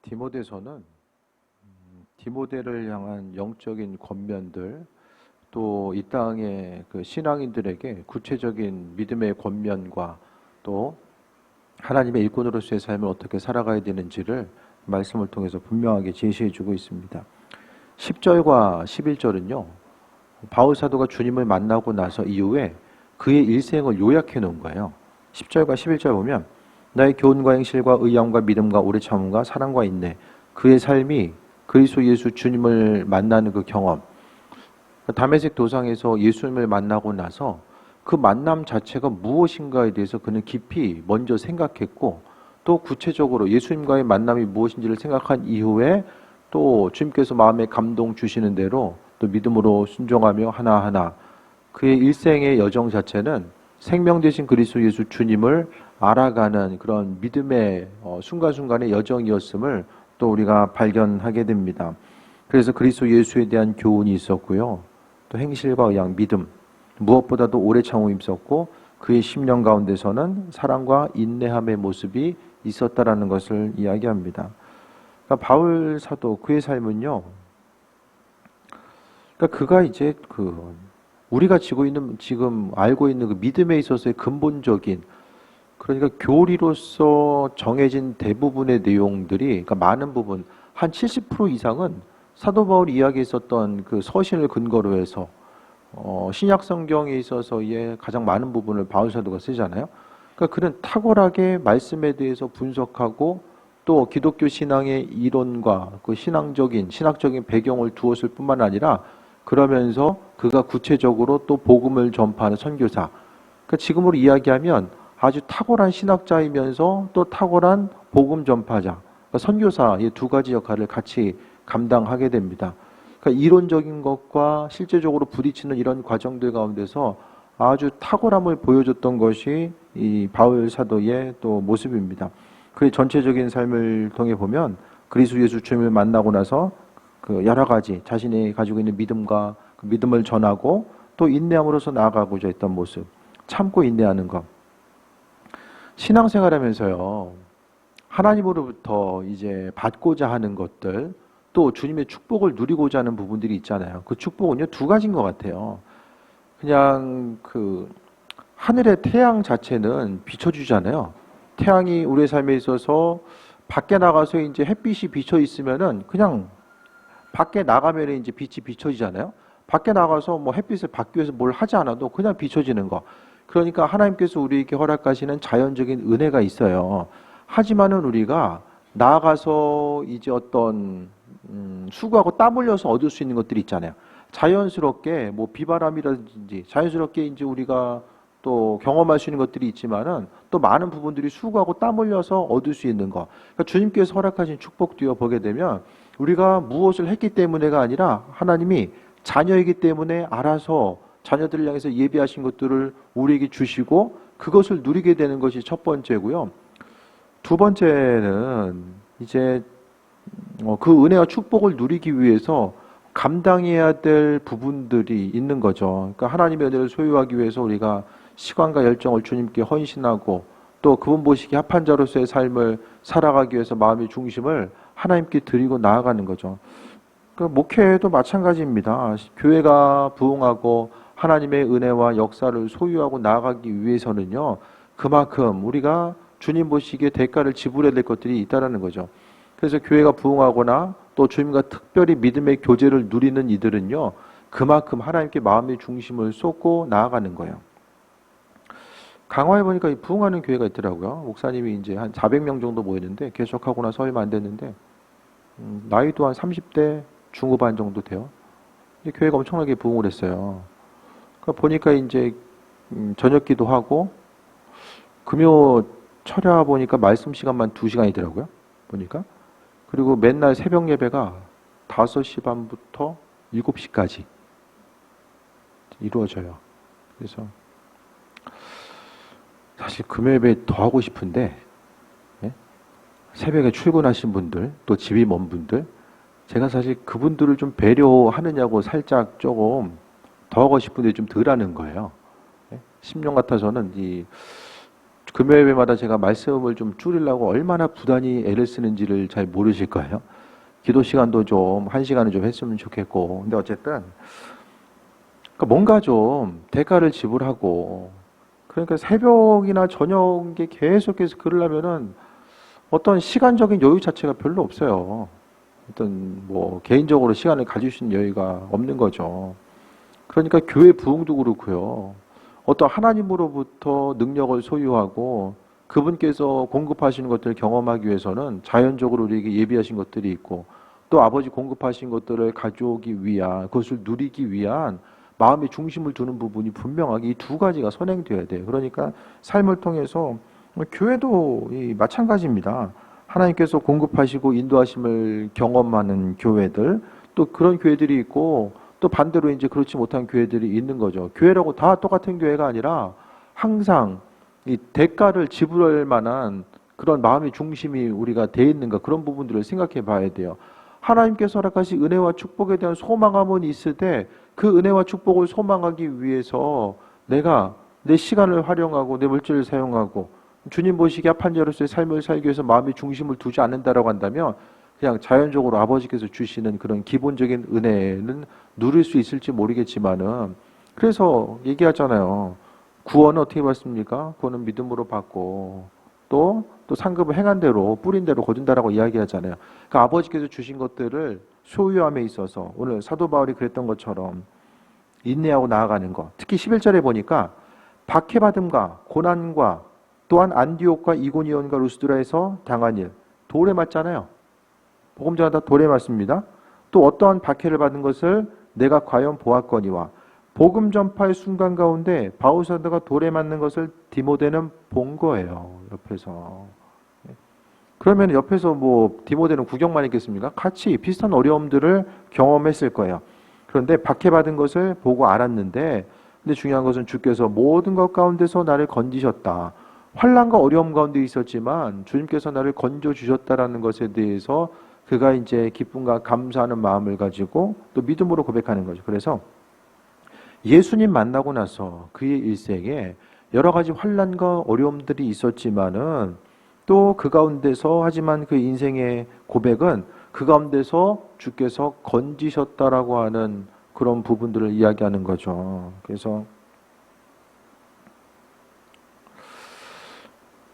디모데서는 디모데를 향한 영적인 권면들, 또 이 땅의 그 신앙인들에게 구체적인 믿음의 권면과 또 하나님의 일꾼으로서의 삶을 어떻게 살아가야 되는지를 말씀을 통해서 분명하게 제시해 주고 있습니다. 10절과 11절은요, 바울 사도가 주님을 만나고 나서 이후에 그의 일생을 요약해 놓은 거예요. 10절과 11절 보면 나의 교훈과 행실과 의향과 믿음과 오래 참음과 사랑과 인내, 그의 삶이 그리스도 예수 주님을 만나는 그 경험, 다메섹 도상에서 예수님을 만나고 나서 그 만남 자체가 무엇인가에 대해서 그는 깊이 먼저 생각했고, 또 구체적으로 예수님과의 만남이 무엇인지를 생각한 이후에 또 주님께서 마음에 감동 주시는 대로 또 믿음으로 순종하며 하나하나 그의 일생의 여정 자체는 생명 되신 그리스도 예수 주님을 알아가는 그런 믿음의 순간순간의 여정이었음을 또 우리가 발견하게 됩니다. 그래서 그리스도 예수에 대한 교훈이 있었고요. 또 행실과 의향, 믿음, 무엇보다도 오래 참음이 있었고, 그의 10년 가운데서는 사랑과 인내함의 모습이 있었다라는 것을 이야기합니다. 그러니까 바울 사도 그의 삶은요, 그러니까 그가 이제 우리가 지금 알고 있는 그 믿음에 있어서의 근본적인, 그러니까 교리로서 정해진 대부분의 내용들이, 그러니까 많은 부분, 한 70% 이상은 사도 바울이 이야기했었던 그 서신을 근거로 해서 신약 성경에 있어서의 가장 많은 부분을 바울 사도가 쓰잖아요. 그러니까 그는 탁월하게 말씀에 대해서 분석하고 또 기독교 신앙의 이론과 그 신학적인 배경을 두었을 뿐만 아니라, 그러면서 그가 구체적으로 또 복음을 전파하는 선교사, 그러니까 지금으로 이야기하면 아주 탁월한 신학자이면서 또 탁월한 복음 전파자, 그러니까 선교사, 이 두 가지 역할을 같이 감당하게 됩니다. 그러니까 이론적인 것과 실제적으로 부딪히는 이런 과정들 가운데서 아주 탁월함을 보여줬던 것이 이 바울 사도의 또 모습입니다. 그의 전체적인 삶을 통해 보면 그리스도 예수 주님을 만나고 나서 그 여러 가지 자신이 가지고 있는 믿음과 그 믿음을 전하고 또 인내함으로써 나아가고자 했던 모습, 참고 인내하는 것. 신앙생활하면서요, 하나님으로부터 이제 받고자 하는 것들, 또 주님의 축복을 누리고자 하는 부분들이 있잖아요. 그 축복은요, 두 가지인 것 같아요. 그냥 그 하늘의 태양 자체는 비춰주잖아요. 태양이 우리의 삶에 있어서 밖에 나가서 이제 햇빛이 비쳐 있으면은 그냥 밖에 나가면 이제 빛이 비춰지잖아요. 밖에 나가서 뭐 햇빛을 받기 위해서 뭘 하지 않아도 그냥 비춰지는 거. 그러니까 하나님께서 우리에게 허락하시는 자연적인 은혜가 있어요. 하지만은 우리가 나아가서 이제 어떤 수고하고 땀 흘려서 얻을 수 있는 것들이 있잖아요. 자연스럽게 뭐 비바람이라든지 자연스럽게 이제 우리가 또 경험할 수 있는 것들이 있지만은 또 많은 부분들이 수고하고 땀 흘려서 얻을 수 있는 것. 그러니까 주님께서 허락하신 축복도 보게 되면 우리가 무엇을 했기 때문에가 아니라 하나님이 자녀이기 때문에 알아서 자녀들을 향해서 예비하신 것들을 우리에게 주시고 그것을 누리게 되는 것이 첫 번째고요. 두 번째는 이제 그 은혜와 축복을 누리기 위해서 감당해야 될 부분들이 있는 거죠. 그러니까 하나님의 은혜를 소유하기 위해서 우리가 시간과 열정을 주님께 헌신하고 또 그분 보시기에 합한 자로서의 삶을 살아가기 위해서 마음의 중심을 하나님께 드리고 나아가는 거죠. 그 목회도 마찬가지입니다. 교회가 부흥하고 하나님의 은혜와 역사를 소유하고 나아가기 위해서는요, 그만큼 우리가 주님 보시기에 대가를 지불해야 될 것들이 있다라는 거죠. 그래서 교회가 부흥하거나 또 주님과 특별히 믿음의 교제를 누리는 이들은요, 그만큼 하나님께 마음의 중심을 쏟고 나아가는 거예요. 강화에 보니까 부흥하는 교회가 있더라고요. 목사님이 이제 한 400명 정도 모였는데 개척하고 나서 얼마 안 됐는데 나이도 한 30대 중후반 정도 돼요. 교회가 엄청나게 부흥을 했어요. 그러니까 보니까 이제 저녁 기도하고 금요 철야 보니까 말씀 시간만 2시간이더라고요. 보니까. 그리고 맨날 새벽 예배가 5시 반부터 7시까지 이루어져요. 그래서 사실 금요 예배 더 하고 싶은데, 예? 새벽에 출근하신 분들, 또 집이 먼 분들, 제가 사실 그분들을 좀 배려하느냐고 살짝 조금 더 하고 싶은데 좀 덜 하는 거예요. 예? 심령 같아서는 금요일마다 제가 말씀을 좀 줄이려고 얼마나 부단히 애를 쓰는지를 잘 모르실 거예요. 기도 시간도 좀 1시간은 좀 했으면 좋겠고. 근데 어쨌든 그러니까 뭔가 좀 대가를 지불하고, 그러니까 새벽이나 저녁에 계속해서 그러려면은 어떤 시간적인 여유 자체가 별로 없어요. 어떤 뭐 개인적으로 시간을 가질 수 있는 여유가 없는 거죠. 그러니까 교회 부흥도 그렇고요. 어떤 하나님으로부터 능력을 소유하고 그분께서 공급하시는 것들을 경험하기 위해서는 자연적으로 우리에게 예비하신 것들이 있고, 또 아버지 공급하신 것들을 가져오기 위한, 그것을 누리기 위한 마음의 중심을 두는 부분이 분명하게 이 두 가지가 선행되어야 돼요. 그러니까 삶을 통해서 교회도 마찬가지입니다. 하나님께서 공급하시고 인도하심을 경험하는 교회들, 또 그런 교회들이 있고, 또 반대로 이제 그렇지 못한 교회들이 있는 거죠. 교회라고 다 똑같은 교회가 아니라 항상 이 대가를 지불할 만한 그런 마음의 중심이 우리가 돼 있는가, 그런 부분들을 생각해 봐야 돼요. 하나님께서 허락하신 은혜와 축복에 대한 소망함은 있을 때 그 은혜와 축복을 소망하기 위해서 내가 내 시간을 활용하고 내 물질을 사용하고 주님 보시기에 합한 자로서의 삶을 살기 위해서 마음의 중심을 두지 않는다라고 한다면 그냥 자연적으로 아버지께서 주시는 그런 기본적인 은혜는 누릴 수 있을지 모르겠지만은, 그래서 얘기하잖아요. 구원은 어떻게 받습니까? 구원은 믿음으로 받고 또 상급을 행한 대로 뿌린 대로 거둔다라고 이야기하잖아요. 그러니까 아버지께서 주신 것들을 소유함에 있어서 오늘 사도 바울이 그랬던 것처럼 인내하고 나아가는 것. 특히 11절에 보니까 박해받음과 고난과 또한 안디옥과 이고니온과 루스드라에서 당한 일, 돌에 맞잖아요. 복음 전하다 돌에 맞습니다. 또 어떠한 박해를 받은 것을 내가 과연 보았거니와, 복음 전파의 순간 가운데 바울 사도가 돌에 맞는 것을 디모데는 본 거예요. 옆에서. 그러면 옆에서 뭐 디모데는 구경만 했겠습니까? 같이 비슷한 어려움들을 경험했을 거예요. 그런데 박해받은 것을 보고 알았는데, 근데 중요한 것은 주께서 모든 것 가운데서 나를 건지셨다. 환난과 어려움 가운데 있었지만 주님께서 나를 건져 주셨다라는 것에 대해서 그가 이제 기쁨과 감사하는 마음을 가지고 또 믿음으로 고백하는 거죠. 그래서 예수님 만나고 나서 그의 일생에 여러 가지 환난과 어려움들이 있었지만은 또 그 가운데서, 하지만 그 인생의 고백은 그 가운데서 주께서 건지셨다라고 하는 그런 부분들을 이야기하는 거죠. 그래서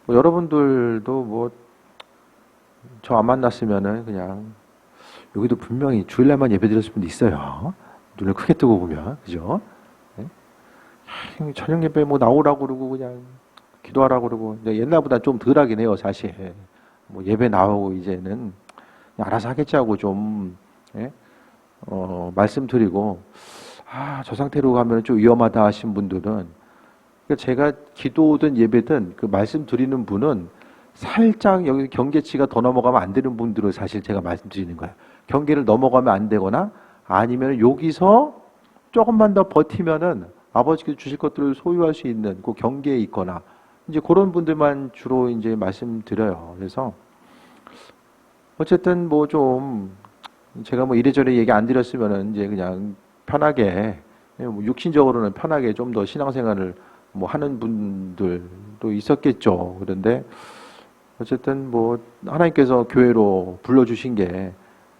뭐 여러분들도 뭐 저 안 만났으면은 그냥 여기도 분명히 주일날만 예배드렸을 분도 있어요. 눈을 크게 뜨고 보면, 그죠? 네? 저녁 예배 뭐 나오라고 그러고 그냥 기도하라고 그러고, 근데 옛날보다 좀 덜하긴 해요, 사실. 뭐 예배 나오고 이제는 그냥 알아서 하겠지 하고 좀 예? 말씀드리고, 저 상태로 가면 좀 위험하다 하신 분들은, 그러니까 제가 기도든 예배든 그 말씀드리는 분은 살짝 여기 경계치가 더 넘어가면 안 되는 분들을 사실 제가 말씀드리는 거예요. 경계를 넘어가면 안 되거나 아니면 여기서 조금만 더 버티면은 아버지께서 주실 것들을 소유할 수 있는 그 경계에 있거나, 이제 그런 분들만 주로 이제 말씀드려요. 그래서 어쨌든 뭐 좀 제가 뭐 이래저래 얘기 안 드렸으면은 이제 그냥 편하게, 뭐 육신적으로는 편하게 좀 더 신앙생활을 뭐 하는 분들도 있었겠죠. 그런데 어쨌든 뭐 하나님께서 교회로 불러주신 게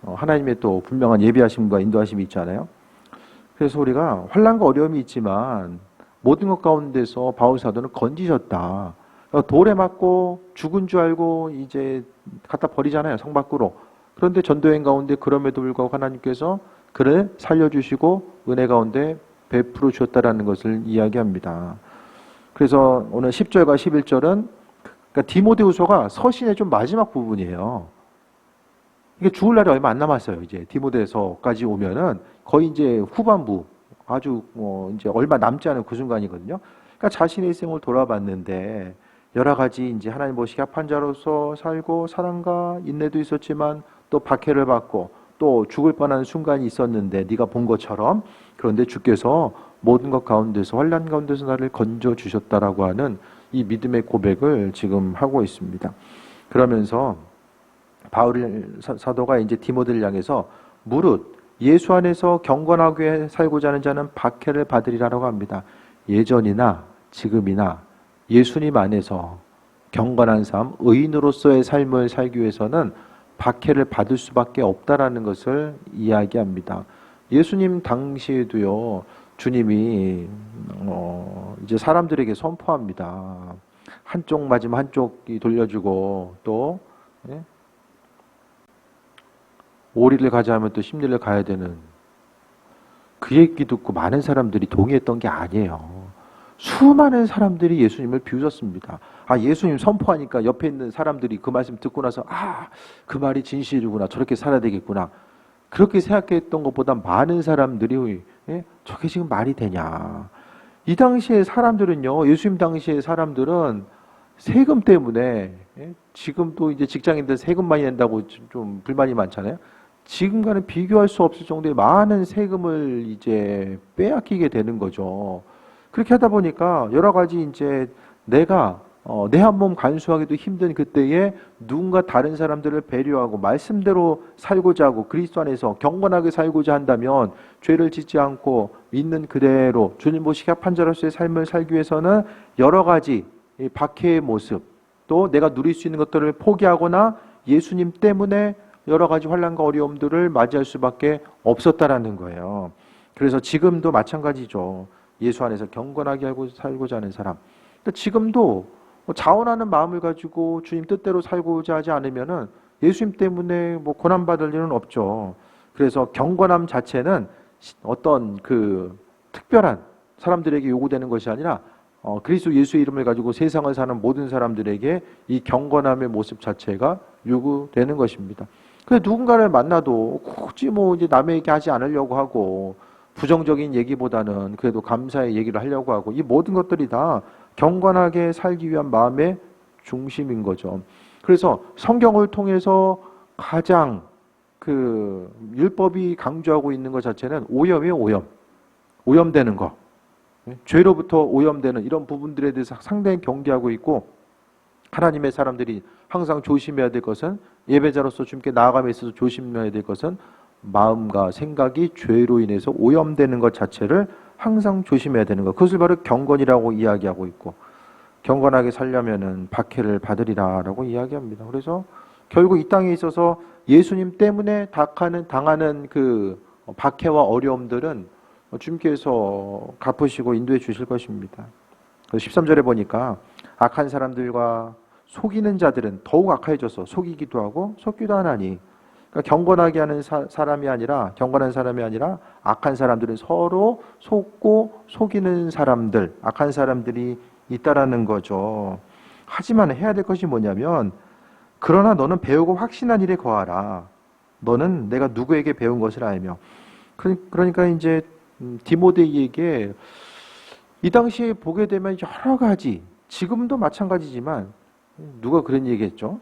하나님의 또 분명한 예비하심과 인도하심이 있잖아요. 그래서 우리가 환난과 어려움이 있지만 모든 것 가운데서 바울 사도는 건지셨다. 돌에 맞고 죽은 줄 알고 이제 갖다 버리잖아요, 성 밖으로. 그런데 전도여행 가운데 그럼에도 불구하고 하나님께서 그를 살려주시고 은혜 가운데 베풀어 주셨다라는 것을 이야기합니다. 그래서 오늘 10절과 11절은 그러니까 디모데후서가 서신의 좀 마지막 부분이에요. 이게 죽을 날이 얼마 안 남았어요. 이제 디모데서까지 오면은 거의 이제 후반부, 아주 뭐 이제 얼마 남지 않은 그 순간이거든요. 그러니까 자신의 일생을 돌아봤는데 여러 가지 이제 하나님 보시기에 합한 자로서 살고 사랑과 인내도 있었지만 또 박해를 받고 또 죽을 뻔한 순간이 있었는데 네가 본 것처럼, 그런데 주께서 모든 것 가운데서 환난 가운데서 나를 건져 주셨다라고 하는 이 믿음의 고백을 지금 하고 있습니다. 그러면서 바울 사도가 이제 디모데를 향해서 무릇 예수 안에서 경건하게 살고자 하는 자는 박해를 받으리라고 합니다. 예전이나 지금이나 예수님 안에서 경건한 삶, 의인으로서의 삶을 살기 위해서는 박해를 받을 수밖에 없다라는 것을 이야기합니다. 예수님 당시에도요, 주님이 이제 사람들에게 선포합니다. 한쪽 맞으면 한쪽이 돌려주고 또 오리를 가자 하면 또 십리를 가야 되는 그 얘기 듣고 많은 사람들이 동의했던 게 아니에요. 수많은 사람들이 예수님을 비웃었습니다. 예수님 선포하니까 옆에 있는 사람들이 그 말씀 듣고 나서 그 말이 진실이구나. 저렇게 살아야 되겠구나. 그렇게 생각했던 것보다 많은 사람들이 저게 지금 말이 되냐. 이 당시에 사람들은요, 예수님 당시에 사람들은 세금 때문에 지금도 이제 직장인들 세금 많이 낸다고 좀 불만이 많잖아요. 지금과는 비교할 수 없을 정도의 많은 세금을 이제 빼앗기게 되는 거죠. 그렇게 하다 보니까 여러 가지 이제 내가 내 한 몸 간수하기도 힘든 그때에 누군가 다른 사람들을 배려하고 말씀대로 살고자 하고 그리스도 안에서 경건하게 살고자 한다면 죄를 짓지 않고 있는 그대로 주님 보시기에 합한 자로서의 삶을 살기 위해서는 여러 가지 박해의 모습 또 내가 누릴 수 있는 것들을 포기하거나 예수님 때문에 여러 가지 환난과 어려움들을 맞이할 수밖에 없었다라는 거예요. 그래서 지금도 마찬가지죠. 예수 안에서 경건하게 알고 살고자 하는 사람. 지금도 자원하는 마음을 가지고 주님 뜻대로 살고자 하지 않으면은 예수님 때문에 고난받을 일은 없죠. 그래서 경건함 자체는 어떤 그 특별한 사람들에게 요구되는 것이 아니라 그리스도 예수의 이름을 가지고 세상을 사는 모든 사람들에게 이 경건함의 모습 자체가 요구되는 것입니다. 그래서 누군가를 만나도 굳이 이제 남의 얘기 하지 않으려고 하고 부정적인 얘기보다는 그래도 감사의 얘기를 하려고 하고 이 모든 것들이 다 경건하게 살기 위한 마음의 중심인 거죠. 그래서 성경을 통해서 가장 그 율법이 강조하고 있는 것 자체는 오염이에요, 오염. 오염되는 거. 죄로부터 오염되는 이런 부분들에 대해서 상당히 경계하고 있고 하나님의 사람들이 항상 조심해야 될 것은 예배자로서 주님께 나아감에 있어서 조심해야 될 것은 마음과 생각이 죄로 인해서 오염되는 것 자체를 항상 조심해야 되는 것. 그것을 바로 경건이라고 이야기하고 있고 경건하게 살려면은 박해를 받으리라라고 이야기합니다. 그래서 결국 이 땅에 있어서 예수님 때문에 당하는 그 박해와 어려움들은 주님께서 갚으시고 인도해 주실 것입니다. 13절에 보니까 악한 사람들과 속이는 자들은 더욱 악해져서 속이기도 하고 속기도 하나니 그러니까 경건하게 하는 경건한 사람이 아니라 악한 사람들은 서로 속고 속이는 사람들, 악한 사람들이 있다라는 거죠. 하지만 해야 될 것이 뭐냐면 그러나 너는 배우고 확신한 일에 거하라. 너는 내가 누구에게 배운 것을 알며. 그러니까 이제 디모데에게 이 당시에 보게 되면 여러 가지 지금도 마찬가지지만 누가 그런 얘기했죠?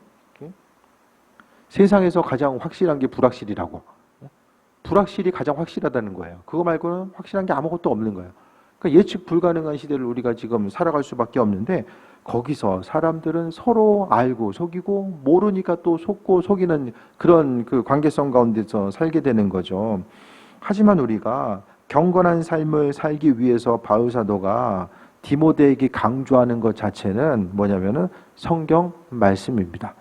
세상에서 가장 확실한 게 불확실이라고. 불확실이 가장 확실하다는 거예요. 그거 말고는 확실한 게 아무것도 없는 거예요. 그러니까 예측 불가능한 시대를 우리가 지금 살아갈 수밖에 없는데 거기서 사람들은 서로 알고 속이고 모르니까 또 속고 속이는 그런 그 관계성 가운데서 살게 되는 거죠. 하지만 우리가 경건한 삶을 살기 위해서 바울 사도가 디모데에게 강조하는 것 자체는 뭐냐면은 성경 말씀입니다.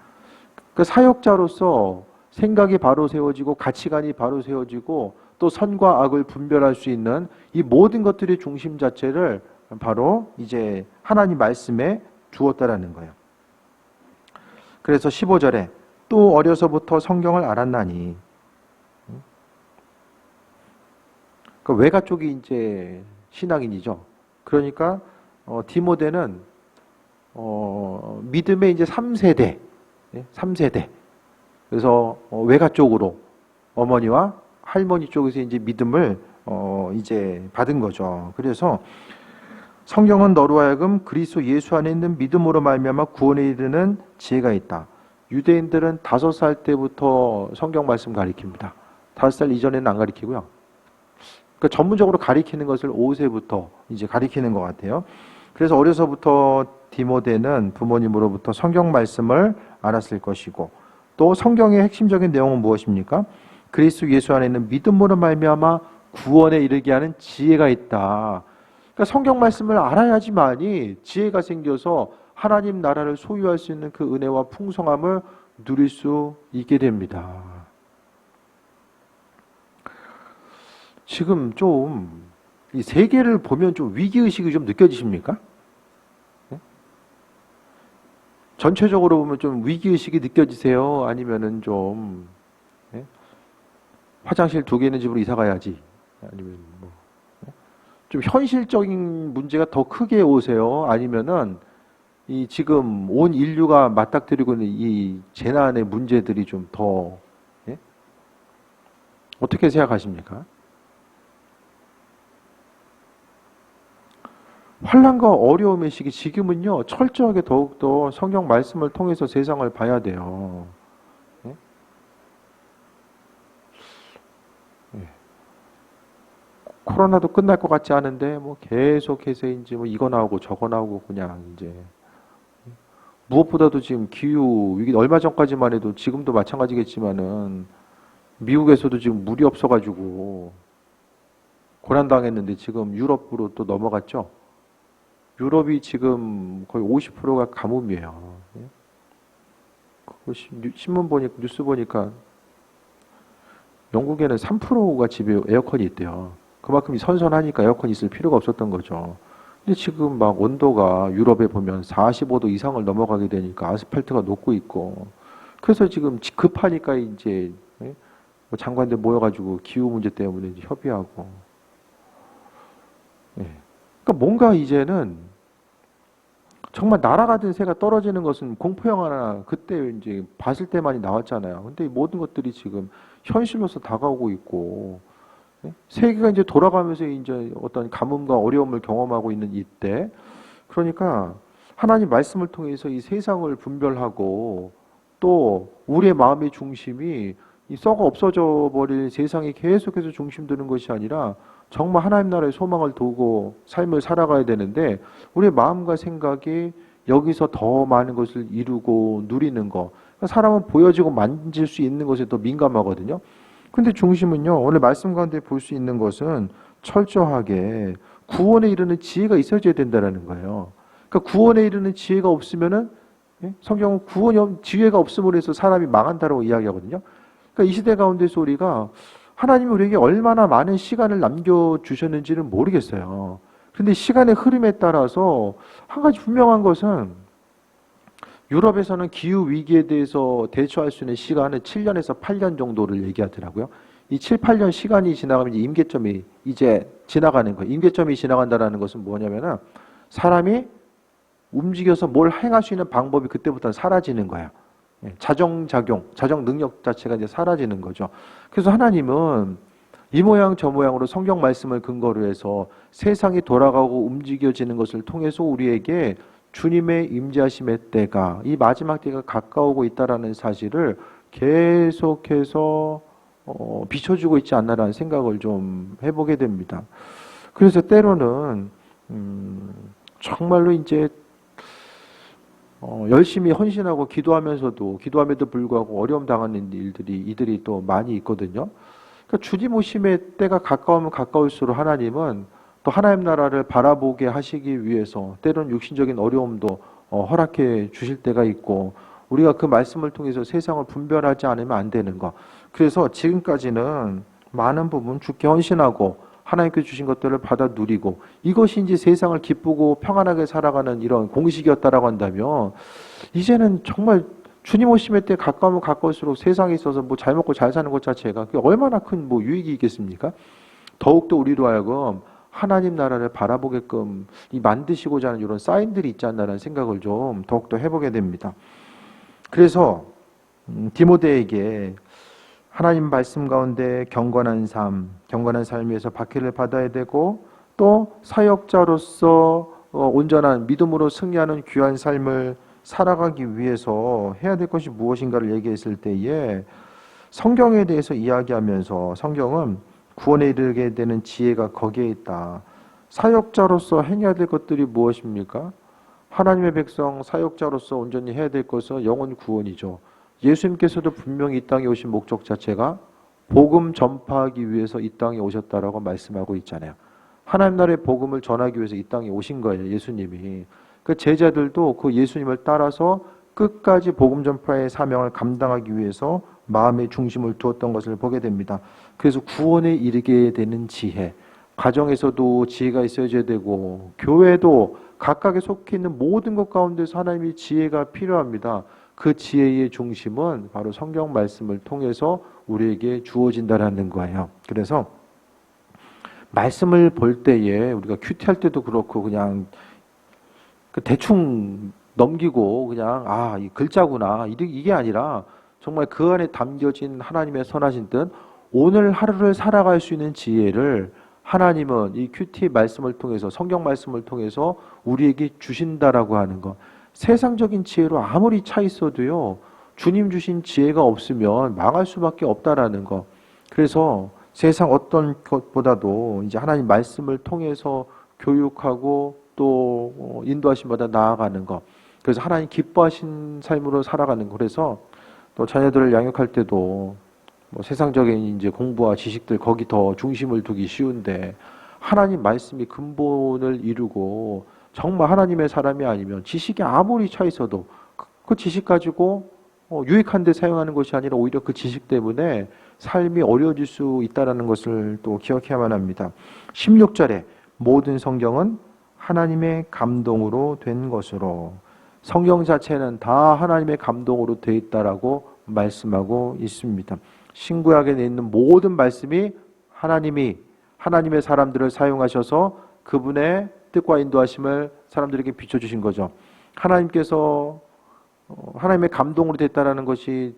그 사역자로서 생각이 바로 세워지고 가치관이 바로 세워지고 또 선과 악을 분별할 수 있는 이 모든 것들의 중심 자체를 바로 이제 하나님 말씀에 주었다라는 거예요. 그래서 15절에 또 어려서부터 성경을 알았나니 그 외가 쪽이 이제 신앙인이죠. 그러니까 디모데는 믿음의 이제 3세대. 그래서 외가 쪽으로 어머니와 할머니 쪽에서 이제 믿음을 이제 받은 거죠. 그래서 성경은 너로 하여금 그리스도 예수 안에 있는 믿음으로 말미암아 구원에 이르는 지혜가 있다. 유대인들은 5살 때부터 성경 말씀 가리킵니다. 5살 이전에는 안 가리키고요. 그러니까 전문적으로 가리키는 것을 5세부터 이제 가리키는 것 같아요. 그래서 어려서부터 디모데는 부모님으로부터 성경 말씀을 알았을 것이고 또 성경의 핵심적인 내용은 무엇입니까? 그리스도 예수 안에 있는 믿음으로 말미암아 구원에 이르게 하는 지혜가 있다. 그러니까 성경 말씀을 알아야지만이 지혜가 생겨서 하나님 나라를 소유할 수 있는 그 은혜와 풍성함을 누릴 수 있게 됩니다. 지금 좀 이 세계를 보면 좀 위기의식이 좀 느껴지십니까? 네? 전체적으로 보면 좀 위기의식이 느껴지세요? 아니면은 좀 네? 화장실 2개 있는 집으로 이사 가야지. 아니면 뭐 좀 현실적인 문제가 더 크게 오세요? 아니면은 이 지금 온 인류가 맞닥뜨리고 있는 이 재난의 문제들이 좀 더 어떻게 생각하십니까? 환난과 어려움의 시기 지금은요 철저하게 더욱더 성경 말씀을 통해서 세상을 봐야 돼요. 예? 예. 코로나도 끝날 것 같지 않은데 뭐 계속해서 이제 뭐 이거 나오고 저거 나오고 그냥 이제 무엇보다도 지금 기후 위기 얼마 전까지만 해도 지금도 마찬가지겠지만은 미국에서도 지금 물이 없어가지고 고난당했는데 지금 유럽으로 또 넘어갔죠. 유럽이 지금 거의 50%가 가뭄이에요. 예? 신문 보니까 뉴스 보니까 영국에는 3%가 집에 에어컨이 있대요. 그만큼 선선하니까 에어컨이 있을 필요가 없었던 거죠. 근데 지금 막 온도가 유럽에 보면 45도 이상을 넘어가게 되니까 아스팔트가 녹고 있고 그래서 지금 급하니까 이제 뭐 장관들 모여가지고 기후 문제 때문에 이제 협의하고 그러니까 뭔가 이제는 정말 날아가던 새가 떨어지는 것은 공포 영화나 그때 이제 봤을 때만이 나왔잖아요. 근데 이 모든 것들이 지금 현실로서 다가오고 있고 세계가 이제 돌아가면서 이제 어떤 가뭄과 어려움을 경험하고 있는 이때 그러니까 하나님 말씀을 통해서 이 세상을 분별하고 또 우리의 마음의 중심이 이 썩어 없어져 버릴 세상이 계속해서 중심 두는 것이 아니라 정말 하나님 나라의 소망을 두고 삶을 살아가야 되는데 우리의 마음과 생각이 여기서 더 많은 것을 이루고 누리는 거. 그러니까 사람은 보여지고 만질 수 있는 것에 더 민감하거든요. 근데 중심은요. 오늘 말씀 가운데 볼 수 있는 것은 철저하게 구원에 이르는 지혜가 있어져야 된다는 거예요. 그러니까 구원에 이르는 지혜가 없으면은 성경은 지혜가 없음으로 해서 사람이 망한다라고 이야기하거든요. 그러니까 이 시대 가운데서 우리가 하나님이 우리에게 얼마나 많은 시간을 남겨주셨는지는 모르겠어요. 그런데 시간의 흐름에 따라서 한 가지 분명한 것은 유럽에서는 기후 위기에 대해서 대처할 수 있는 시간은 7년에서 8년 정도를 얘기하더라고요. 이 7, 8년 시간이 지나가면 이제 임계점이 이제 지나가는 거예요. 임계점이 지나간다는 것은 뭐냐면은 사람이 움직여서 뭘 행할 수 있는 방법이 그때부터 사라지는 거야. 자정작용, 자정 능력 자체가 이제 사라지는 거죠. 그래서 하나님은 이 모양 저 모양으로 성경 말씀을 근거로 해서 세상이 돌아가고 움직여지는 것을 통해서 우리에게 주님의 임재하심의 때가 이 마지막 때가 가까우고 있다라는 사실을 계속해서 비춰주고 있지 않나라는 생각을 좀 해보게 됩니다. 그래서 때로는 정말로 이제 열심히 헌신하고 기도함에도 불구하고 어려움 당하는 이들이 또 많이 있거든요. 그러니까 주님 오심의 때가 가까우면 가까울수록 하나님은 또 하나님 나라를 바라보게 하시기 위해서 때로는 육신적인 어려움도 허락해 주실 때가 있고 우리가 그 말씀을 통해서 세상을 분별하지 않으면 안 되는 거. 그래서 지금까지는 많은 부분 주께 헌신하고 하나님께 주신 것들을 받아 누리고 이것이 이제 세상을 기쁘고 평안하게 살아가는 이런 공식이었다라고 한다면 이제는 정말 주님 오심의 때 가까우면 가까울수록 세상에 있어서 뭐 잘 먹고 잘 사는 것 자체가 그게 얼마나 큰 뭐 유익이 있겠습니까? 더욱더 우리로 하여금 하나님 나라를 바라보게끔 이 만드시고자 하는 이런 사인들이 있지 않나라는 생각을 좀 더욱더 해보게 됩니다. 그래서 디모데에게 하나님 말씀 가운데 경건한 삶에서 박해를 받아야 되고 또 사역자로서 온전한 믿음으로 승리하는 귀한 삶을 살아가기 위해서 해야 될 것이 무엇인가를 얘기했을 때에 성경에 대해서 이야기하면서 성경은 구원에 이르게 되는 지혜가 거기에 있다. 사역자로서 행해야 될 것들이 무엇입니까? 하나님의 백성 사역자로서 온전히 해야 될 것은 영혼 구원이죠. 예수님께서도 분명히 이 땅에 오신 목적 자체가 복음 전파하기 위해서 이 땅에 오셨다라고 말씀하고 있잖아요. 하나님 나라의 복음을 전하기 위해서 이 땅에 오신 거예요. 예수님이. 그 제자들도 그 예수님을 따라서 끝까지 복음 전파의 사명을 감당하기 위해서 마음의 중심을 두었던 것을 보게 됩니다. 그래서 구원에 이르게 되는 지혜, 가정에서도 지혜가 있어야 되고 교회도 각각에 속해 있는 모든 것 가운데서 하나님의 지혜가 필요합니다. 그 지혜의 중심은 바로 성경 말씀을 통해서 우리에게 주어진다라는 거예요. 그래서 말씀을 볼 때에 우리가 큐티할 때도 그렇고 그냥 대충 넘기고 그냥 이 글자구나 이게 아니라 정말 그 안에 담겨진 하나님의 선하신 뜻, 오늘 하루를 살아갈 수 있는 지혜를 하나님은 이 큐티 말씀을 통해서, 성경 말씀을 통해서 우리에게 주신다라고 하는 것. 세상적인 지혜로 아무리 차 있어도요, 주님 주신 지혜가 없으면 망할 수밖에 없다라는 것. 그래서 세상 어떤 것보다도 이제 하나님 말씀을 통해서 교육하고 또 인도하심마다 나아가는 것. 그래서 하나님 기뻐하신 삶으로 살아가는 것. 그래서 또 자녀들을 양육할 때도 뭐 세상적인 이제 공부와 지식들 거기 더 중심을 두기 쉬운데, 하나님 말씀이 근본을 이루고 정말 하나님의 사람이 아니면 지식이 아무리 차 있어도 그 지식 가지고 유익한 데 사용하는 것이 아니라 오히려 그 지식 때문에 삶이 어려워질 수 있다는 것을 또 기억해야만 합니다. 16절에 모든 성경은 하나님의 감동으로 된 것으로, 성경 자체는 다 하나님의 감동으로 되어 있다라고 말씀하고 있습니다. 신구약에 있는 모든 말씀이 하나님의 사람들을 사용하셔서 그분의 뜻과 인도하심을 사람들에게 비춰주신 거죠. 하나님께서 하나님의 감동으로 됐다라는 것이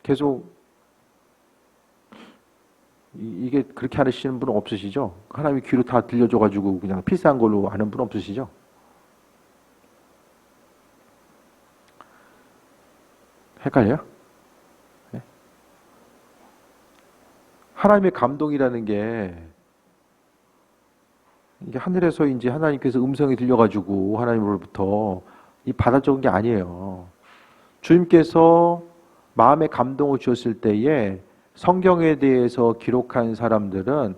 계속 이게 그렇게 하시는 분은 없으시죠? 하나님이 귀로 다 들려줘가지고 그냥 필사한 걸로 아는 분 없으시죠? 헷갈려요? 네? 하나님의 감동이라는 게 이게 하늘에서 이제 하나님께서 음성이 들려가지고 하나님으로부터 이 받아 적은 게 아니에요. 주님께서 마음에 감동을 주셨을 때에 성경에 대해서 기록한 사람들은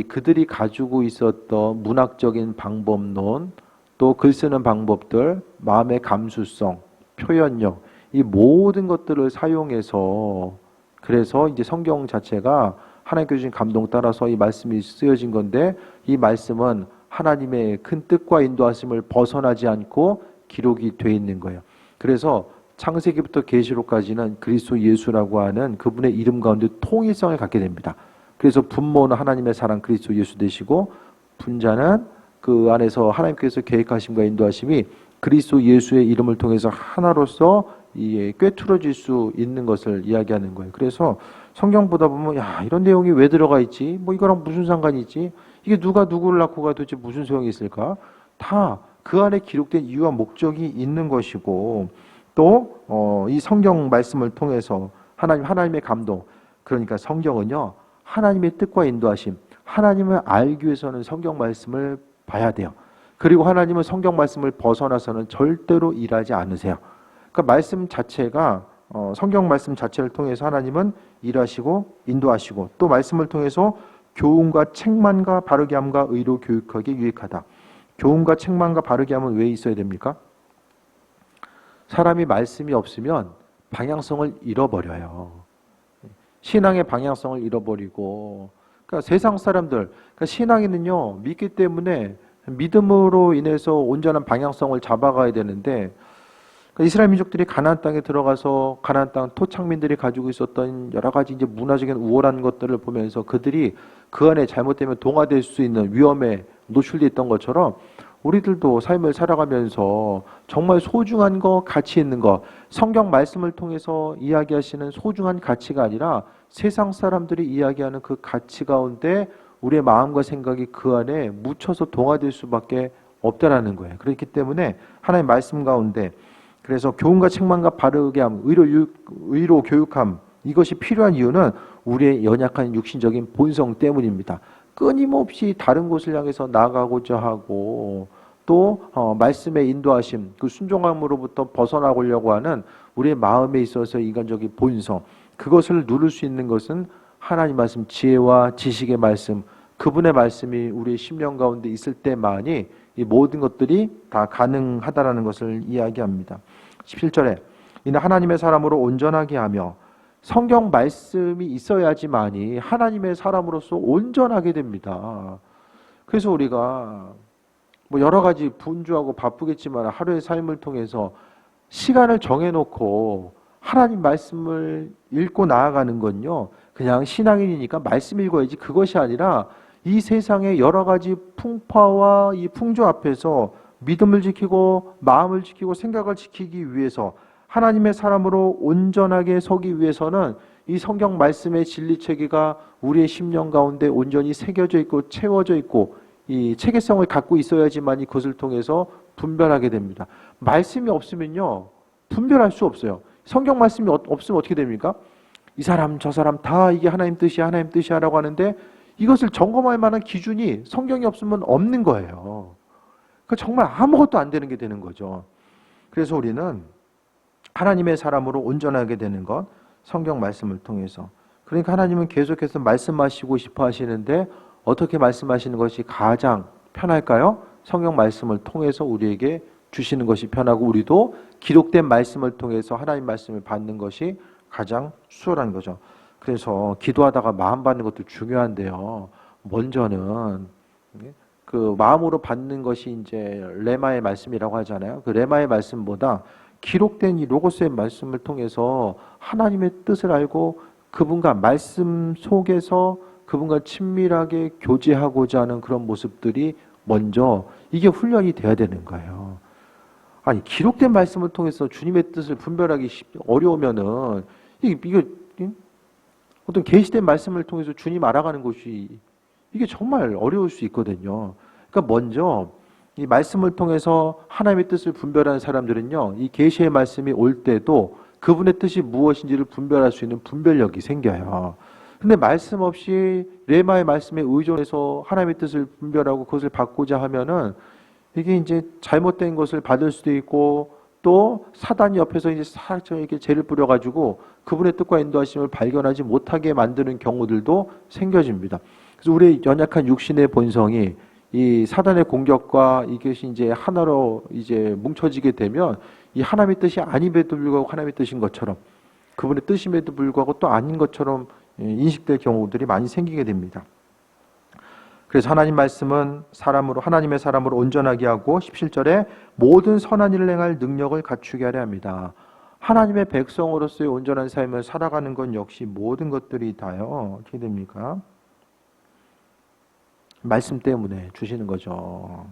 그들이 가지고 있었던 문학적인 방법론, 또 글 쓰는 방법들, 마음의 감수성, 표현력, 이 모든 것들을 사용해서, 그래서 이제 성경 자체가 하나님께서 주신 감동 따라서 이 말씀이 쓰여진 건데, 이 말씀은 하나님의 큰 뜻과 인도하심을 벗어나지 않고 기록이 되어 있는 거예요. 그래서 창세기부터 계시록까지는 그리스도 예수라고 하는 그분의 이름 가운데 통일성을 갖게 됩니다. 그래서 분모는 하나님의 사랑 그리스도 예수 되시고, 분자는 그 안에서 하나님께서 계획하심과 인도하심이 그리스도 예수의 이름을 통해서 하나로서 꿰뚫어질 수 있는 것을 이야기하는 거예요. 그래서 성경 보다 보면 이런 내용이 왜 들어가 있지? 뭐 이거랑 무슨 상관이 있지? 이게 누가 누구를 낳고가 도대체 무슨 소용이 있을까? 다 그 안에 기록된 이유와 목적이 있는 것이고, 또 이 성경 말씀을 통해서 하나님의 감동, 그러니까 성경은요 하나님의 뜻과 인도하심, 하나님을 알기 위해서는 성경 말씀을 봐야 돼요. 그리고 하나님은 성경 말씀을 벗어나서는 절대로 일하지 않으세요. 그러니까 말씀 자체가 성경 말씀 자체를 통해서 하나님은 일하시고 인도하시고, 또 말씀을 통해서 교훈과 책망과 바르게 함과 의로 교육하기 유익하다. 교훈과 책망과 바르게 함은 왜 있어야 됩니까? 사람이 말씀이 없으면 방향성을 잃어버려요. 신앙의 방향성을 잃어버리고, 그러니까 세상 사람들, 그러니까 신앙인은요 믿기 때문에 믿음으로 인해서 온전한 방향성을 잡아가야 되는데, 그러니까 이스라엘 민족들이 가나안 땅에 들어가서 가나안 땅 토착민들이 가지고 있었던 여러 가지 이제 문화적인 우월한 것들을 보면서 그들이 그 안에 잘못되면 동화될 수 있는 위험에 노출돼 있던 것처럼, 우리들도 삶을 살아가면서 정말 소중한 거, 가치 있는 거, 성경 말씀을 통해서 이야기하시는 소중한 가치가 아니라 세상 사람들이 이야기하는 그 가치 가운데 우리의 마음과 생각이 그 안에 묻혀서 동화될 수밖에 없다라는 거예요. 그렇기 때문에 하나님의 말씀 가운데, 그래서 교훈과 책망과 바르게 함, 의로 교육함, 이것이 필요한 이유는 우리의 연약한 육신적인 본성 때문입니다. 끊임없이 다른 곳을 향해서 나아가고자 하고, 또 말씀의 인도하심, 그 순종함으로부터 벗어나려고 하는 우리의 마음에 있어서 인간적인 본성, 그것을 누를 수 있는 것은 하나님 말씀, 지혜와 지식의 말씀, 그분의 말씀이 우리의 심령 가운데 있을 때만이 이 모든 것들이 다 가능하다라는 것을 이야기합니다. 17절에 이는 하나님의 사람으로 온전하게 하며 성경 말씀이 있어야지만이 하나님의 사람으로서 온전하게 됩니다. 그래서 우리가 뭐 여러 가지 분주하고 바쁘겠지만 하루의 삶을 통해서 시간을 정해놓고 하나님 말씀을 읽고 나아가는 건요, 그냥 신앙인이니까 말씀 읽어야지 그것이 아니라 이 세상의 여러 가지 풍파와 이 풍조 앞에서 믿음을 지키고 마음을 지키고 생각을 지키기 위해서 하나님의 사람으로 온전하게 서기 위해서는 이 성경 말씀의 진리 체계가 우리의 심령 가운데 온전히 새겨져 있고 채워져 있고 이 체계성을 갖고 있어야지만 그것을 통해서 분별하게 됩니다. 말씀이 없으면요, 분별할 수 없어요. 성경 말씀이 없으면 어떻게 됩니까? 이 사람 저 사람 다 이게 하나님 뜻이야 하나님 뜻이야 라고 하는데 이것을 점검할 만한 기준이 성경이 없으면 없는 거예요. 그러니까 정말 아무것도 안 되는 게 되는 거죠. 그래서 우리는 하나님의 사람으로 온전하게 되는 것, 성경 말씀을 통해서. 그러니까 하나님은 계속해서 말씀하시고 싶어 하시는데 어떻게 말씀하시는 것이 가장 편할까요? 성경 말씀을 통해서 우리에게 주시는 것이 편하고 우리도 기록된 말씀을 통해서 하나님 말씀을 받는 것이 가장 수월한 거죠. 그래서 기도하다가 마음 받는 것도 중요한데요. 먼저는 그 마음으로 받는 것이 이제 레마의 말씀이라고 하잖아요. 그 레마의 말씀보다 기록된 이 로고스의 말씀을 통해서 하나님의 뜻을 알고 그분과 말씀 속에서 그분과 친밀하게 교제하고자 하는 그런 모습들이 먼저 이게 훈련이 돼야 되는 거예요. 아니 기록된 말씀을 통해서 주님의 뜻을 분별하기 어려우면은 이게 어떤 계시된 말씀을 통해서 주님 알아가는 것이 이게 정말 어려울 수 있거든요. 그러니까 먼저 이 말씀을 통해서 하나님의 뜻을 분별하는 사람들은요, 이 계시의 말씀이 올 때도 그분의 뜻이 무엇인지를 분별할 수 있는 분별력이 생겨요. 근데 말씀 없이 레마의 말씀에 의존해서 하나님의 뜻을 분별하고 그것을 받고자 하면은 이게 이제 잘못된 것을 받을 수도 있고 또 사단이 옆에서 이제 살짝 저에게 죄를 뿌려가지고 그분의 뜻과 인도하심을 발견하지 못하게 만드는 경우들도 생겨집니다. 그래서 우리의 연약한 육신의 본성이 이 사단의 공격과 이것이 이제 하나로 이제 뭉쳐지게 되면 이 하나님의 뜻이 아님에도 불구하고 하나님의 뜻인 것처럼 그분의 뜻임에도 불구하고 또 아닌 것처럼 인식될 경우들이 많이 생기게 됩니다. 그래서 하나님 말씀은 하나님의 사람으로 온전하게 하고 17절에 모든 선한 일을 행할 능력을 갖추게 하려 합니다. 하나님의 백성으로서의 온전한 삶을 살아가는 건 역시 모든 것들이 다요. 어떻게 됩니까? 말씀 때문에 주시는 거죠.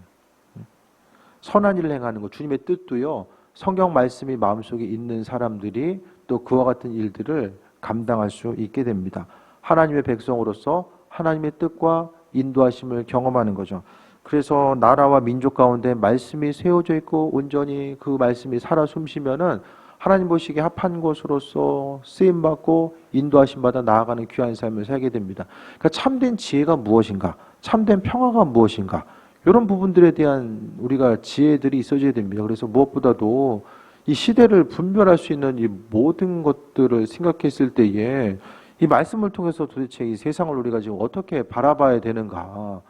선한 일을 행하는 것, 주님의 뜻도요. 성경 말씀이 마음속에 있는 사람들이 또 그와 같은 일들을 감당할 수 있게 됩니다. 하나님의 백성으로서 하나님의 뜻과 인도하심을 경험하는 거죠. 그래서 나라와 민족 가운데 말씀이 세워져 있고 온전히 그 말씀이 살아 숨쉬면은 하나님 보시기에 합한 것으로서 쓰임받고 인도하심 받아 나아가는 귀한 삶을 살게 됩니다. 그러니까 참된 지혜가 무엇인가? 참된 평화가 무엇인가? 이런 부분들에 대한 우리가 지혜들이 있어져야 됩니다. 그래서 무엇보다도 이 시대를 분별할 수 있는 이 모든 것들을 생각했을 때에 이 말씀을 통해서 도대체 이 세상을 우리가 지금 어떻게 바라봐야 되는가?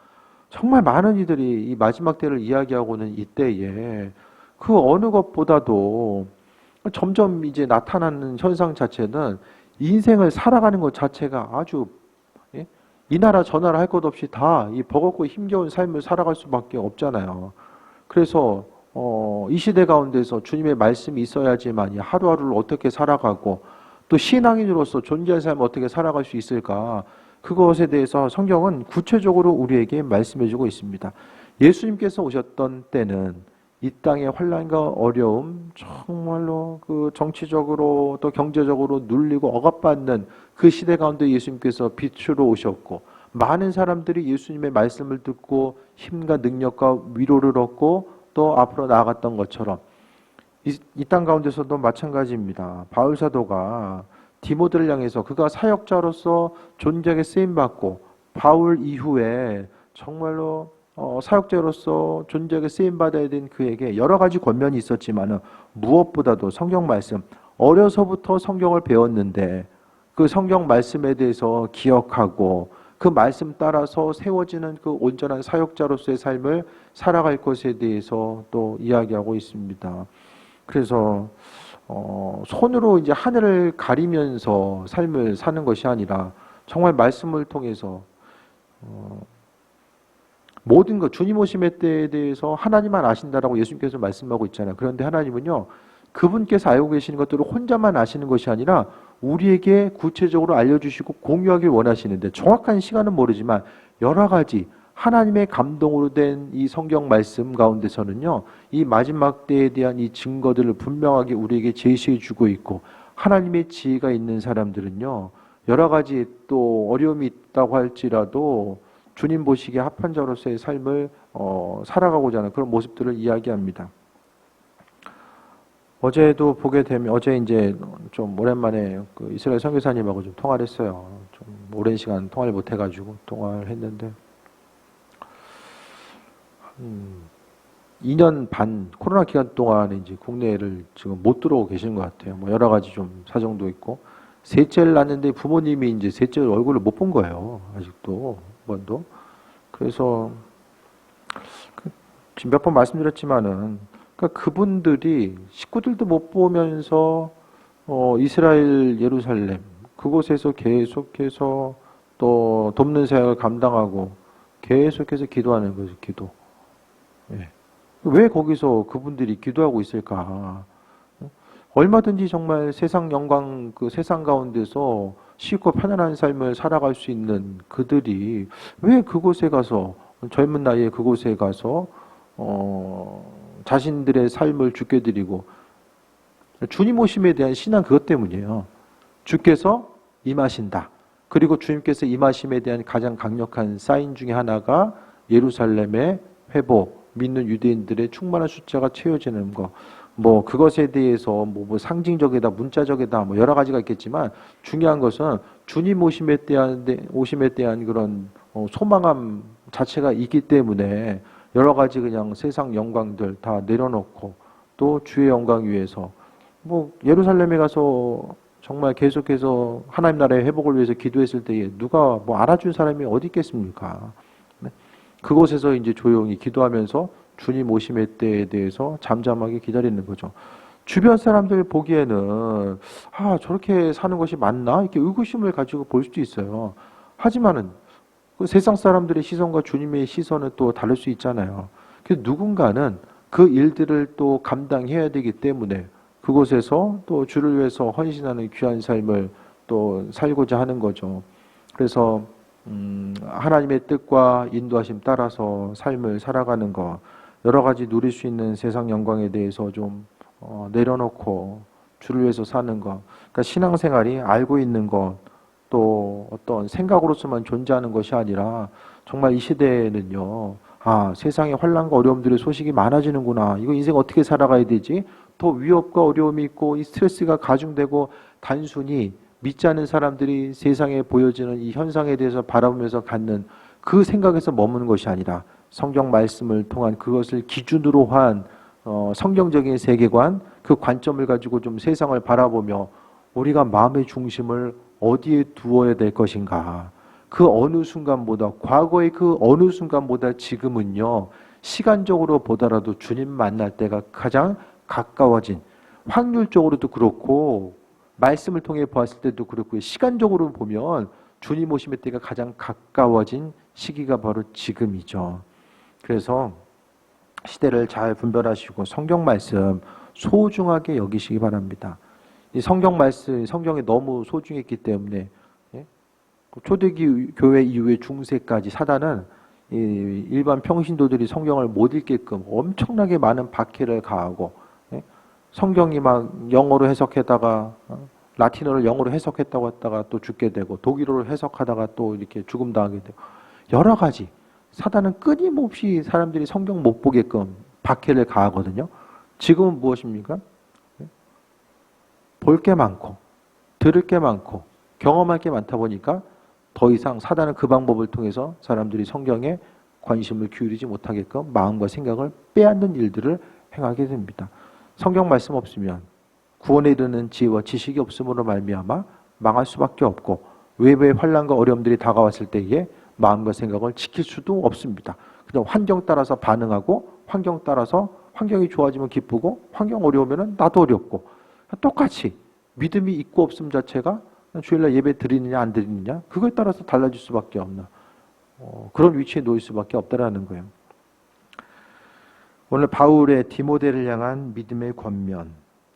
정말 많은 이들이 이 마지막 때를 이야기하고는 이때에 그 어느 것보다도 점점 이제 나타나는 현상 자체는 인생을 살아가는 것 자체가 아주 이 나라 저 나라 할 것 없이 다 이 버겁고 힘겨운 삶을 살아갈 수밖에 없잖아요. 그래서 이 시대 가운데서 주님의 말씀이 있어야지만 하루하루를 어떻게 살아가고 또 신앙인으로서 존재할 삶을 어떻게 살아갈 수 있을까? 그것에 대해서 성경은 구체적으로 우리에게 말씀해주고 있습니다. 예수님께서 오셨던 때는 이 땅의 환난과 어려움, 정말로 그 정치적으로 또 경제적으로 눌리고 억압받는 그 시대 가운데 예수님께서 빛으로 오셨고 많은 사람들이 예수님의 말씀을 듣고 힘과 능력과 위로를 얻고 또 앞으로 나아갔던 것처럼 이 땅 가운데서도 마찬가지입니다. 바울 사도가 디모데를 향해서 그가 사역자로서 존재하게 쓰임받고 바울 이후에 정말로 사역자로서 존재하게 쓰임받아야 된 그에게 여러 가지 권면이 있었지만 무엇보다도 성경 말씀, 어려서부터 성경을 배웠는데 그 성경 말씀에 대해서 기억하고 그 말씀 따라서 세워지는 그 온전한 사역자로서의 삶을 살아갈 것에 대해서 또 이야기하고 있습니다. 그래서 손으로 이제 하늘을 가리면서 삶을 사는 것이 아니라 정말 말씀을 통해서 모든 것, 주님 오심의 때에 대해서 하나님만 아신다라고 예수님께서 말씀하고 있잖아요. 그런데 하나님은요, 그분께서 알고 계시는 것들을 혼자만 아시는 것이 아니라 우리에게 구체적으로 알려주시고 공유하길 원하시는데, 정확한 시간은 모르지만 여러 가지 하나님의 감동으로 된 이 성경 말씀 가운데서는요, 이 마지막 때에 대한 이 증거들을 분명하게 우리에게 제시해 주고 있고, 하나님의 지혜가 있는 사람들은요, 여러 가지 또 어려움이 있다고 할지라도 주님 보시기에 합한 자로서의 삶을 살아가고자 하는 그런 모습들을 이야기합니다. 어제도 보게 되면, 어제 이제 좀 오랜만에 그 이스라엘 선교사님하고 좀 통화를 했어요. 좀 오랜 시간 통화를 못 해가지고 통화를 했는데, 2년 반 코로나 기간 동안에 이제 국내를 지금 못 들어오고 계시는 것 같아요. 뭐 여러 가지 좀 사정도 있고, 셋째를 낳았는데 부모님이 이제 셋째 얼굴을 못 본 거예요. 아직도 한 번도. 그래서 지금 몇 번 말씀드렸지만은, 그러니까 그분들이 식구들도 못 보면서 이스라엘 예루살렘 그곳에서 계속해서 또 돕는 사역을 감당하고 계속해서 기도하는 거죠. 기도. 예. 왜 거기서 그분들이 기도하고 있을까? 얼마든지 정말 세상 영광, 그 세상 가운데서 쉽고 편안한 삶을 살아갈 수 있는 그들이 왜 그곳에 가서, 젊은 나이에 그곳에 가서 자신들의 삶을 주께 드리고, 주님 오심에 대한 신앙, 그것 때문이에요. 주께서 임하신다. 그리고 주님께서 임하심에 대한 가장 강력한 사인 중에 하나가 예루살렘의 회복, 믿는 유대인들의 충만한 숫자가 채워지는 것. 뭐 그것에 대해서 뭐 상징적이다, 문자적이다, 뭐 여러 가지가 있겠지만, 중요한 것은 주님 오심에 대한 그런 소망함 자체가 있기 때문에 여러 가지 그냥 세상 영광들 다 내려놓고 또 주의 영광 위해서, 뭐 예루살렘에 가서 정말 계속해서 하나님 나라의 회복을 위해서 기도했을 때에 누가 뭐 알아준 사람이 어디 있겠습니까? 그곳에서 이제 조용히 기도하면서 주님 오심의 때에 대해서 잠잠하게 기다리는 거죠. 주변 사람들 보기에는 저렇게 사는 것이 맞나? 이렇게 의구심을 가지고 볼 수도 있어요. 하지만은 그 세상 사람들의 시선과 주님의 시선은 또 다를 수 있잖아요. 그래서 누군가는 그 일들을 또 감당해야 되기 때문에 그곳에서 또 주를 위해서 헌신하는 귀한 삶을 또 살고자 하는 거죠. 그래서 하나님의 뜻과 인도하심 따라서 삶을 살아가는 것, 여러 가지 누릴 수 있는 세상 영광에 대해서 좀 내려놓고 주를 위해서 사는 것. 그러니까 신앙생활이 알고 있는 것, 또 어떤 생각으로서만 존재하는 것이 아니라 정말 이 시대에는요, 세상에 환난과 어려움들의 소식이 많아지는구나. 이거 인생 어떻게 살아가야 되지? 더 위협과 어려움이 있고 이 스트레스가 가중되고, 단순히 믿지 않는 사람들이 세상에 보여지는 이 현상에 대해서 바라보면서 갖는 그 생각에서 머무는 것이 아니라 성경 말씀을 통한 그것을 기준으로 한 성경적인 세계관, 그 관점을 가지고 좀 세상을 바라보며 우리가 마음의 중심을 어디에 두어야 될 것인가. 그 어느 순간보다, 과거의 그 어느 순간보다 지금은요, 시간적으로 보더라도 주님 만날 때가 가장 가까워진, 확률적으로도 그렇고 말씀을 통해 보았을 때도 그렇고요, 시간적으로 보면 주님 오심의 때가 가장 가까워진 시기가 바로 지금이죠. 그래서 시대를 잘 분별하시고 성경 말씀 소중하게 여기시기 바랍니다. 이 성경 말씀, 성경이 너무 소중했기 때문에 초대기 교회 이후에 중세까지 사단은 일반 평신도들이 성경을 못 읽게끔 엄청나게 많은 박해를 가하고, 성경이 막 영어로 해석했다가 라틴어를 영어로 해석했다고 했다가 또 죽게 되고, 독일어로 해석하다가 또 이렇게 죽음 당하게 되고, 여러 가지 사단은 끊임없이 사람들이 성경 못 보게끔 박해를 가하거든요. 지금은 무엇입니까? 볼 게 많고 들을 게 많고 경험할 게 많다 보니까 더 이상 사단은 그 방법을 통해서 사람들이 성경에 관심을 기울이지 못하게끔 마음과 생각을 빼앗는 일들을 행하게 됩니다. 성경 말씀 없으면 구원에 이르는 지혜와 지식이 없음으로 말미암아 망할 수밖에 없고, 외부의 환난과 어려움들이 다가왔을 때에 마음과 생각을 지킬 수도 없습니다. 그냥 환경 따라서 반응하고 환경 따라서 환경이 좋아지면 기쁘고 환경 어려우면 나도 어렵고 똑같이 믿음이 있고 없음 자체가 주일날 예배 드리느냐 안 드리느냐 그거에 따라서 달라질 수밖에 없나 그런 위치에 놓일 수밖에 없다라는 거예요. 오늘 바울의 디모데를 향한 믿음의 권면,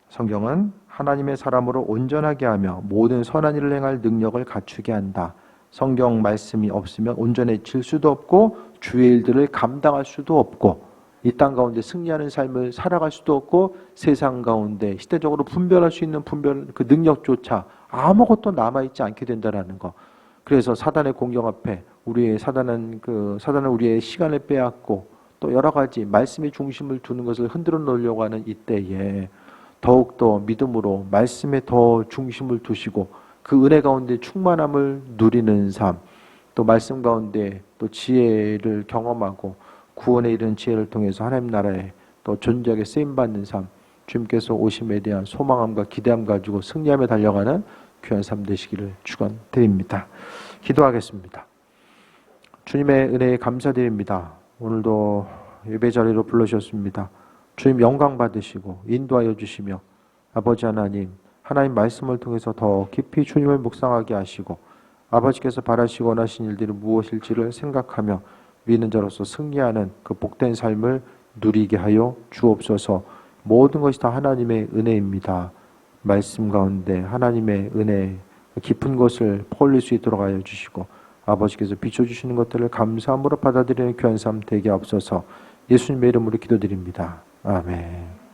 성경은 하나님의 사람으로 온전하게 하며 모든 선한 일을 행할 능력을 갖추게 한다. 성경 말씀이 없으면 온전해질 수도 없고 주의 일들을 감당할 수도 없고 이 땅 가운데 승리하는 삶을 살아갈 수도 없고 세상 가운데 시대적으로 분별할 수 있는 그 능력조차 아무것도 남아있지 않게 된다는 거. 그래서 사단의 공격 앞에 사단은 우리의 시간을 빼앗고 또 여러 가지 말씀의 중심을 두는 것을 흔들어 놓으려고 하는 이때에 더욱더 믿음으로 말씀에 더 중심을 두시고 그 은혜 가운데 충만함을 누리는 삶, 또 말씀 가운데 또 지혜를 경험하고 구원에 이르는 지혜를 통해서 하나님 나라에 또 존재하게 쓰임받는 삶, 주님께서 오심에 대한 소망함과 기대함 가지고 승리하며 달려가는 귀한 삶 되시기를 축원드립니다. 기도하겠습니다. 주님의 은혜에 감사드립니다. 오늘도 예배 자리로 불러주셨습니다. 주님 영광 받으시고 인도하여 주시며 아버지 하나님 말씀을 통해서 더 깊이 주님을 묵상하게 하시고 아버지께서 바라시고 원하신 일들이 무엇일지를 생각하며 믿는 자로서 승리하는 그 복된 삶을 누리게 하여 주옵소서. 모든 것이 다 하나님의 은혜입니다. 말씀 가운데 하나님의 은혜 깊은 것을 퍼올릴 수 있도록 하여 주시고 아버지께서 비춰주시는 것들을 감사함으로 받아들이는 귀한 삶 되게 앞서서 예수님의 이름으로 기도드립니다. 아멘.